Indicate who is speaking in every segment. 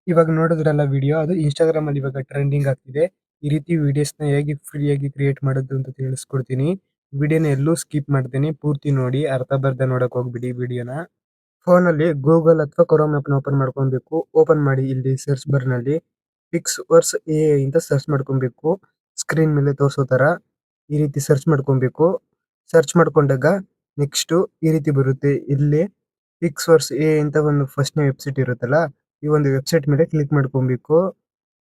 Speaker 1: ಇವಾಗ ನೋಡಿದ್ರಲ್ಲ ವಿಡಿಯೋ ಅದು ಇನ್‌ಸ್ಟಾಗ್ರಾಮ್ ಅಲ್ಲಿ ಇವಾಗ ಟ್ರೆಂಡಿಂಗ್ ಆಗ್ತಿದೆ. ಈ ರೀತಿ ವಿಡಿಯೋಸ್‌ನ ಹೇಗೆ ಫ್ರೀಯಾಗಿ ಕ್ರಿಯೇಟ್ ಮಾಡೋದು ಅಂತ ತಿಳಿಸ್ಕೊಡ್ತೀನಿ. ವಿಡಿಯೋನ ಎಲ್ಲೂ ಸ್ಕಿಪ್ ಮಾಡ್ದೇನೆ ಪೂರ್ತಿ ನೋಡಿ. ಅರ್ಧಂಬರ್ಧ ನೋಡಕ್ ಹೋಗ್ಬೇಡಿ ವಿಡಿಯೋನ. ಫೋನಲ್ಲಿ ಗೂಗಲ್ ಅಥವಾ ಕ್ರೋಮ್ ಆಪ್‌ನ ಓಪನ್ ಮಾಡ್ಕೊಬೇಕು. ಓಪನ್ ಮಾಡಿ ಇಲ್ಲಿ ಸರ್ಚ್ ಬಾರ್‌ನಲ್ಲಿ ಪಿಕ್ಸ್‌ವರ್ಸ್ ಎಐ ಅಂತ ಸರ್ಚ್ ಮಾಡ್ಕೊಬೇಕು. ಸ್ಕ್ರೀನ್ ಮೇಲೆ ತೋರಿಸೋ ತರ ಈ ರೀತಿ ಸರ್ಚ್ ಮಾಡ್ಕೊಬೇಕು. ಸರ್ಚ್ ಮಾಡ್ಕೊಂಡಾಗ ನೆಕ್ಸ್ಟು ಈ ರೀತಿ ಬರುತ್ತೆ. ಇಲ್ಲಿ ಪಿಕ್ಸ್‌ವರ್ಸ್ ಎಐ ಅಂತ ಒಂದು ಫಸ್ಟ್‌ನೇ ವೆಬ್ಸೈಟ್ ಇರುತ್ತಲ್ಲ, ಈ ಒಂದು ವೆಬ್ಸೈಟ್ ಮೇಲೆ ಕ್ಲಿಕ್ ಮಾಡ್ಕೊಬೇಕು.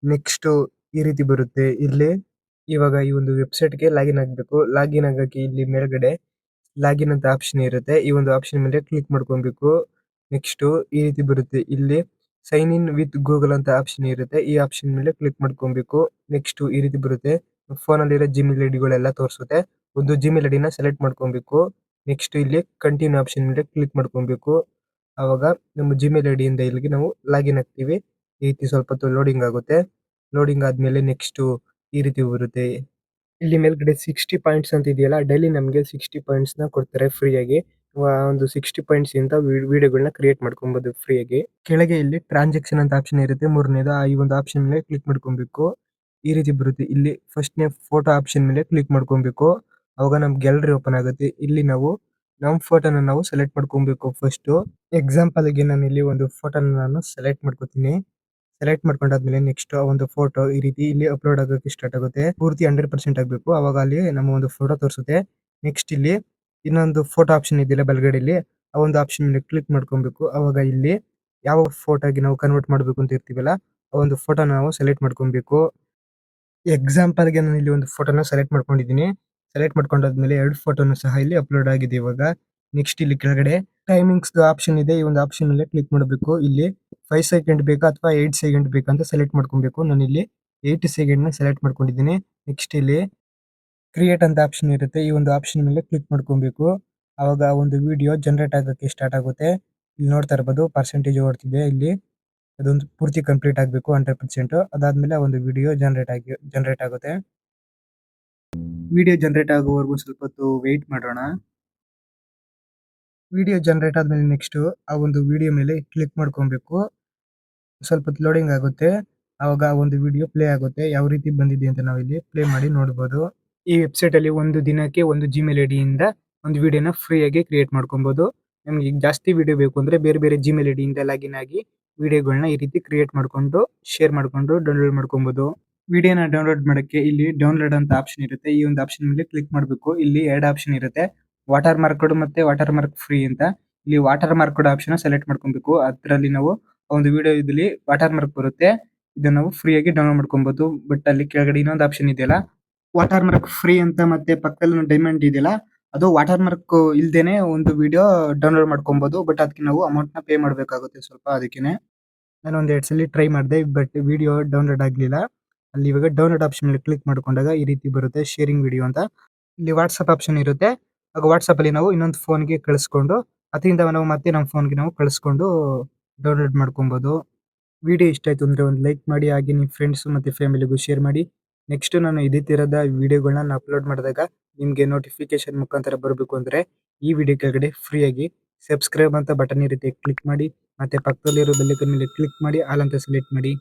Speaker 1: ನೆಕ್ಸ್ಟು ಈ ರೀತಿ ಬರುತ್ತೆ. ಇಲ್ಲಿ ಇವಾಗ ಈ ಒಂದು ವೆಬ್ಸೈಟ್‌ಗೆ ಲಾಗಿನ್ ಆಗ್ಬೇಕು. ಲಾಗಿನ್ ಆಗಕ್ಕೆ ಇಲ್ಲಿ ಮೇಲ್ಗಡೆ ಲಾಗಿನ್ ಅಂತ ಆಪ್ಷನ್ ಇರುತ್ತೆ. ಈ ಒಂದು ಆಪ್ಷನ್ ಮೇಲೆ ಕ್ಲಿಕ್ ಮಾಡ್ಕೊಬೇಕು. ನೆಕ್ಸ್ಟು ಈ ರೀತಿ ಬರುತ್ತೆ. ಇಲ್ಲಿ ಸೈನ್ ಇನ್ ವಿತ್ ಗೂಗಲ್ ಅಂತ ಆಪ್ಷನ್ ಇರುತ್ತೆ. ಈ ಆಪ್ಷನ್ ಮೇಲೆ ಕ್ಲಿಕ್ ಮಾಡ್ಕೊಬೇಕು. ನೆಕ್ಸ್ಟು ಈ ರೀತಿ ಬರುತ್ತೆ. ಫೋನಲ್ಲಿರೋ ಜಿಮೇಲ್ ಐಡಿಗಳೆಲ್ಲ ತೋರಿಸುತ್ತೆ. ಒಂದು ಜಿಮೇಲ್ ಐಡಿನ ಸೆಲೆಕ್ಟ್ ಮಾಡ್ಕೊಬೇಕು. ನೆಕ್ಸ್ಟ್ ಇಲ್ಲಿ ಕಂಟಿನ್ಯೂ ಆಪ್ಷನ್ ಮೇಲೆ ಕ್ಲಿಕ್ ಮಾಡ್ಕೊಬೇಕು. ಆವಾಗ ನಮ್ಮ ಜಿಮೇಲ್ ಐಡಿಯಿಂದ ಇಲ್ಲಿಗೆ ನಾವು ಲಾಗಿನ್ ಆಗ್ತೀವಿ. ಈ ರೀತಿ ಸ್ವಲ್ಪ ಹೊತ್ತು ಲೋಡಿಂಗ್ ಆಗುತ್ತೆ. ಲೋಡಿಂಗ್ ಆದ್ಮೇಲೆ ನೆಕ್ಸ್ಟು ಈ ರೀತಿ ಬರುತ್ತೆ. ಇಲ್ಲಿ ಮೇಲ್ಗಡೆ 60 ಪಾಯಿಂಟ್ಸ್ ಅಂತ ಇದೆಯಲ್ಲ, ಡೈಲಿ ನಮಗೆ 60 ಪಾಯಿಂಟ್ಸ್‌ನ ಕೊಡ್ತಾರೆ ಫ್ರೀಯಾಗಿ. ಒಂದು 60 ಪಾಯಿಂಟ್ಸ್ ಇಂದ ವಿಡಿಯೋಗಳನ್ನ ಕ್ರಿಯೇಟ್ ಮಾಡ್ಕೊಬಹುದು ಫ್ರೀಯಾಗಿ. ಕೆಳಗೆ ಇಲ್ಲಿ ಟ್ರಾನ್ಸಾಕ್ಷನ್ ಅಂತ ಆಪ್ಷನ್ ಇರುತ್ತೆ ಮೂರನೇದು. ಈ ಒಂದು ಆಪ್ಷನ್ ಮೇಲೆ ಕ್ಲಿಕ್ ಮಾಡ್ಕೊಬೇಕು. ಈ ರೀತಿ ಬರುತ್ತೆ. ಇಲ್ಲಿ ಫಸ್ಟ್‌ನೇ ಫೋಟೋ ಆಪ್ಷನ್ ಮೇಲೆ ಕ್ಲಿಕ್ ಮಾಡ್ಕೊಬೇಕು. ಅವಾಗ ನಮ್ಗೆ ಗ್ಯಾಲರಿ ಓಪನ್ ಆಗುತ್ತೆ. ಇಲ್ಲಿ ನಾವು ನಮ್ಮ ಫೋಟೋನ ನಾವು ಸೆಲೆಕ್ಟ್ ಮಾಡ್ಕೊಬೇಕು ಫಸ್ಟು. ಎಕ್ಸಾಂಪಲ್‌ಗೆ ನಾನು ಇಲ್ಲಿ ಒಂದು ಫೋಟೋನ ನಾನು ಸೆಲೆಕ್ಟ್ ಮಾಡ್ಕೊತೀನಿ. ಸೆಲೆಕ್ಟ್ ಮಾಡ್ಕೊಂಡಾದ್ಮೇಲೆ ನೆಕ್ಸ್ಟ್ ಆ ಒಂದು ಫೋಟೋ ಈ ರೀತಿ ಇಲ್ಲಿ ಅಪ್ಲೋಡ್ ಆಗೋಕೆ ಸ್ಟಾರ್ಟ್ ಆಗುತ್ತೆ. ಪೂರ್ತಿ 100% ಆಗಬೇಕು. ಅವಾಗ ಅಲ್ಲಿ ನಮ್ಮ ಒಂದು ಫೋಟೋ ತೋರಿಸುತ್ತೆ. ನೆಕ್ಸ್ಟ್ ಇಲ್ಲಿ ಇನ್ನೊಂದು ಫೋಟೋ ಆಪ್ಷನ್ ಇದೆಯಲ್ಲ ಬಲಗಡೆಯಲ್ಲಿ, ಆ ಒಂದು ಆಪ್ಷನ್ ಮೇಲೆ ಕ್ಲಿಕ್ ಮಾಡ್ಕೊಬೇಕು. ಅವಾಗ ಇಲ್ಲಿ ಯಾವ ಫೋಟೋಗೆ ನಾವು ಕನ್ವರ್ಟ್ ಮಾಡಬೇಕು ಅಂತ ಇರ್ತೀವಲ್ಲ, ಆ ಒಂದು ಫೋಟೋನ ನಾವು ಸೆಲೆಕ್ಟ್ ಮಾಡ್ಕೊಬೇಕು. ಎಕ್ಸಾಂಪಲ್‌ಗೆ ನಾನು ಇಲ್ಲಿ ಒಂದು ಫೋಟೋನ ಸೆಲೆಕ್ಟ್ ಮಾಡ್ಕೊಂಡಿದ್ದೀನಿ. ಸೆಲೆಕ್ಟ್ ಮಾಡ್ಕೊಂಡಾದ್ಮೇಲೆ 2 ಫೋಟೋನು ಸಹ ಇಲ್ಲಿ ಅಪ್ಲೋಡ್ ಆಗಿದೆ ಇವಾಗ. ನೆಕ್ಸ್ಟ್ ಇಲ್ಲಿ ಕೆಳಗಡೆ ಟೈಮಿಂಗ್ಸ್‌ದು ಆಪ್ಷನ್ ಇದೆ. ಈ ಒಂದು ಆಪ್ಷನ್ ಮೇಲೆ ಕ್ಲಿಕ್ ಮಾಡಬೇಕು. ಇಲ್ಲಿ 5 ಸೆಕೆಂಡ್ ಬೇಕಾ ಅಥವಾ 8 ಸೆಕೆಂಡ್ ಬೇಕಾ ಅಂತ ಸೆಲೆಕ್ಟ್ ಮಾಡ್ಕೊಬೇಕು. ನಾನಿಲ್ಲಿ 8 ಸೆಕೆಂಡ್‌ನ ಸೆಲೆಕ್ಟ್ ಮಾಡ್ಕೊಂಡಿದ್ದೀನಿ. ನೆಕ್ಸ್ಟ್ ಇಲ್ಲಿ ಕ್ರಿಯೇಟ್ ಅಂತ ಆಪ್ಷನ್ ಇರುತ್ತೆ. ಈ ಒಂದು ಆಪ್ಷನ್ ಮೇಲೆ ಕ್ಲಿಕ್ ಮಾಡ್ಕೊಬೇಕು. ಆವಾಗ ಒಂದು ವಿಡಿಯೋ ಜನರೇಟ್ ಆಗೋಕ್ಕೆ ಸ್ಟಾರ್ಟ್ ಆಗುತ್ತೆ. ಇಲ್ಲಿ ನೋಡ್ತಾ ಇರ್ಬೋದು ಪರ್ಸೆಂಟೇಜ್ ಓಡ್ತಿದೆ ಇಲ್ಲಿ. ಅದೊಂದು ಪೂರ್ತಿ ಕಂಪ್ಲೀಟ್ ಆಗಬೇಕು 100%. ಅದಾದ್ಮೇಲೆ ಆ ಒಂದು ವಿಡಿಯೋ ಜನರೇಟ್ ಆಗುತ್ತೆ. ವಿಡಿಯೋ ಜನರೇಟ್ ಆಗೋವರೆಗೂ ಸ್ವಲ್ಪ ಹೊತ್ತು ವೆಯಿಟ್ ಮಾಡೋಣ. ವಿಡಿಯೋ ಜನರೇಟ್ ಆದ್ಮೇಲೆ ನೆಕ್ಸ್ಟು ಆ ಒಂದು ವಿಡಿಯೋ ಮೇಲೆ ಕ್ಲಿಕ್ ಮಾಡ್ಕೊಬೇಕು. ಸ್ವಲ್ಪ ಹೊತ್ತು ಲೋಡಿಂಗ್ ಆಗುತ್ತೆ. ಆವಾಗ ಆ ಒಂದು ವಿಡಿಯೋ ಪ್ಲೇ ಆಗುತ್ತೆ. ಯಾವ ರೀತಿ ಬಂದಿದೆ ಅಂತ ನಾವಿಲ್ಲಿ ಪ್ಲೇ ಮಾಡಿ ನೋಡ್ಬೋದು. ಈ ವೆಬ್ಸೈಟ್ ಅಲ್ಲಿ ಒಂದು ದಿನಕ್ಕೆ ಒಂದು ಜಿಮೇಲ್ ಐಡಿಯಿಂದ ಒಂದು ವಿಡಿಯೋನ ಫ್ರೀಯಾಗಿ ಕ್ರಿಯೇಟ್ ಮಾಡ್ಕೊಬಹುದು. ನಮ್ಗೆ ಈಗ ಜಾಸ್ತಿ ವಿಡಿಯೋ ಬೇಕು ಅಂದ್ರೆ ಬೇರೆ ಬೇರೆ ಜಿಮೇಲ್ ಐಡಿಯಿಂದ ಲಾಗಿನ್ ಆಗಿ ವಿಡಿಯೋಗಳನ್ನ ಈ ರೀತಿ ಕ್ರಿಯೇಟ್ ಮಾಡ್ಕೊಂಡು ಶೇರ್ ಮಾಡ್ಕೊಂಡು ಡೌನ್ಲೋಡ್ ಮಾಡ್ಕೊಬಹುದು. ವಿಡಿಯೋನ ಡೌನ್ಲೋಡ್ ಮಾಡಕ್ಕೆ ಇಲ್ಲಿ ಡೌನ್ಲೋಡ್ ಅಂತ ಆಪ್ಷನ್ ಇರುತ್ತೆ. ಈ ಒಂದು ಆಪ್ಷನ್ ಮೇಲೆ ಕ್ಲಿಕ್ ಮಾಡಬೇಕು. ಇಲ್ಲಿ 2 ಆಪ್ಷನ್ ಇರುತ್ತೆ. ವಾಟರ್ ಮಾರ್ಕ್ಡ್ ಮತ್ತೆ ವಾಟರ್ ಮಾರ್ಕ್ ಫ್ರೀ ಅಂತ. ಇಲ್ಲಿ ವಾಟರ್ ಮಾರ್ಕ್ಡ್ ಆಪ್ಷನ್ ಸೆಲೆಕ್ಟ್ ಮಾಡ್ಕೊಬೇಕು. ಅದರಲ್ಲಿ ನಾವು ಒಂದು ವಿಡಿಯೋ ಇದಲ್ಲಿ ವಾಟರ್ ಮಾರ್ಕ್ ಬರುತ್ತೆ. ಇದನ್ನ ನಾವು ಫ್ರೀಯಾಗಿ ಡೌನ್ಲೋಡ್ ಮಾಡ್ಕೊಬಹುದು. ಬಟ್ ಅಲ್ಲಿ ಕೆಳಗಡೆ ಇನ್ನೊಂದು ಆಪ್ಷನ್ ಇದೆಯಲ್ಲ, ವಾಟರ್ ಮಾರ್ಕ್ ಫ್ರೀ ಅಂತ ಮತ್ತೆ ಪಕ್ಕದಲ್ಲಿ ಡೈಮಂಡ್ ಇದೆಯಲ್ಲ, ಅದು ವಾಟರ್ ಮಾರ್ಕ್ ಇಲ್ದೇನೆ ಒಂದು ವಿಡಿಯೋ ಡೌನ್ಲೋಡ್ ಮಾಡ್ಕೊಬಹುದು. ಬಟ್ ಅದಕ್ಕೆ ನಾವು ಅಮೌಂಟ್‌ನ ಪೇ ಮಾಡಬೇಕಾಗುತ್ತೆ ಸ್ವಲ್ಪ ಅದಕ್ಕೇನೆ. ನಾನು ಒಂದು 2 ಸಲ ಟ್ರೈ ಮಾಡಿದೆ. ಬಟ್ ವಿಡಿಯೋ ಡೌನ್ಲೋಡ್ ಆಗ್ಲಿಲ್ಲ. ಅಲ್ಲಿ ಇವಾಗ ಡೌನ್ಲೋಡ್ ಆಪ್ಷನ್ ಮೇಲೆ ಕ್ಲಿಕ್ ಮಾಡ್ಕೊಂಡಾಗ ಈ ರೀತಿ ಬರುತ್ತೆ ಶೇರಿಂಗ್ ವಿಡಿಯೋ ಅಂತ. ಇಲ್ಲಿ ವಾಟ್ಸ್ಆಪ್ ಆಪ್ಷನ್ ಇರುತ್ತೆ. ಆಗ ವಾಟ್ಸ್ಆಪ್ ಅಲ್ಲಿ ನಾವು ಇನ್ನೊಂದು ಫೋನ್‌ಗೆ ಕಳಿಸ್ಕೊಂಡು ಅದರಿಂದ ನಾವು ಮತ್ತೆ ನಮ್ಮ ಫೋನ್‌ಗೆ ನಾವು ಕಳಿಸ್ಕೊಂಡು ಡೌನ್ಲೋಡ್ ಮಾಡ್ಕೊಬಹುದು. ವಿಡಿಯೋ ಇಷ್ಟ ಆಯ್ತು ಅಂದ್ರೆ ಒಂದು ಲೈಕ್ ಮಾಡಿ. ಹಾಗೆ ನಿಮ್ಮ ಫ್ರೆಂಡ್ಸ್ ಮತ್ತೆ ಫ್ಯಾಮಿಲಿಗೂ ಶೇರ್ ಮಾಡಿ. ನೆಕ್ಸ್ಟ್ ನಾನು ಇದೇ ತರದ ವಿಡಿಯೋಗಳನ್ನ ನಾನು ಅಪ್ಲೋಡ್ ಮಾಡಿದಾಗ ನಿಮಗೆ ನೋಟಿಫಿಕೇಶನ್ ಮುಖಾಂತರ ಬರಬೇಕು ಅಂದ್ರೆ ಈ ವಿಡಿಯೋ ಕೆಳಗಡೆ ಫ್ರೀಯಾಗಿ ಸಬ್ಸ್ಕ್ರೈಬ್ ಅಂತ ಬಟನ್ ಇರುತ್ತೆ ಕ್ಲಿಕ್ ಮಾಡಿ. ಮತ್ತೆ ಪಕ್ಕದಲ್ಲಿರೋ ಬೆಲ್ ಐಕಾನ್ ಮೇಲೆ ಕ್ಲಿಕ್ ಮಾಡಿ ಆಲ್ ಅಂತ ಸೆಲೆಕ್ಟ್ ಮಾಡಿ.